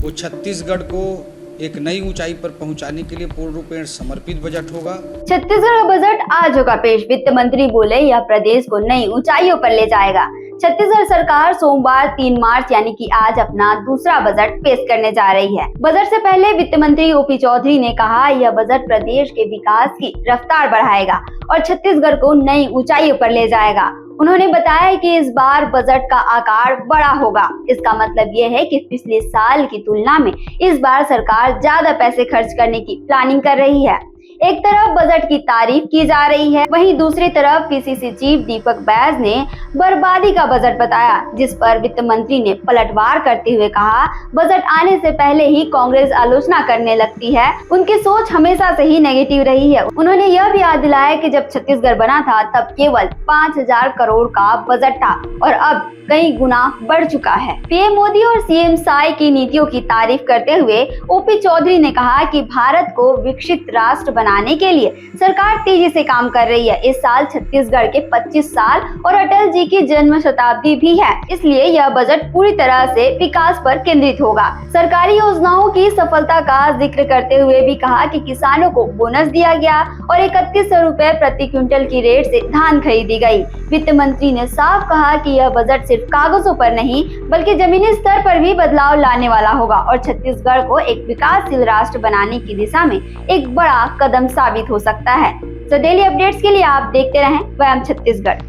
वो छत्तीसगढ़ को एक नई ऊंचाई पर पहुंचाने के लिए पूर्ण रूपेण समर्पित बजट होगा। छत्तीसगढ़ का बजट आज होगा पेश। वित्त मंत्री बोले यह प्रदेश को नई ऊंचाइयों पर ले जाएगा। छत्तीसगढ़ सरकार सोमवार 3 मार्च यानी कि आज अपना दूसरा बजट पेश करने जा रही है। बजट से पहले वित्त मंत्री ओपी चौधरी ने कहा यह बजट प्रदेश के विकास की रफ्तार बढ़ाएगा और छत्तीसगढ़ को नई ऊंचाइयों पर ले जाएगा। उन्होंने बताया कि इस बार बजट का आकार बड़ा होगा। इसका मतलब ये है कि पिछले साल की तुलना में इस बार सरकार ज्यादा पैसे खर्च करने की प्लानिंग कर रही है। एक तरफ बजट की तारीफ की जा रही है, वहीं दूसरी तरफ पीसीसी चीफ दीपक बैज ने बर्बादी का बजट बताया, जिस पर वित्त मंत्री ने पलटवार करते हुए कहा बजट आने से पहले ही कांग्रेस आलोचना करने लगती है। उनकी सोच हमेशा से ही नेगेटिव रही है। उन्होंने यह भी याद दिलाया कि जब छत्तीसगढ़ बना था तब केवल 5,000 करोड़ का बजट था और अब कई गुना बढ़ चुका है। पीएम मोदी और सीएम साई की नीतियों की तारीफ करते हुए ओपी चौधरी ने कहा कि भारत को विकसित राष्ट्र बनाने के लिए सरकार तेजी से काम कर रही है। इस साल छत्तीसगढ़ के 25 साल और अटल जी की जन्म शताब्दी भी है, इसलिए यह बजट पूरी तरह से विकास पर केंद्रित होगा। सरकारी योजनाओं की सफलता का जिक्र करते हुए भी कहा कि किसानों को बोनस दिया गया और 3100 रुपए प्रति क्विंटल की रेट से धान खरीदी गई। वित्त मंत्री ने साफ कहा कि यह बजट सिर्फ कागजों पर नहीं बल्कि जमीनी स्तर पर भी बदलाव लाने वाला होगा और छत्तीसगढ़ को एक विकासशील राष्ट्र बनाने की दिशा में एक बड़ा कदम साबित हो सकता है। तो डेली अपडेट्स के लिए आप देखते रहें वयम छत्तीसगढ़।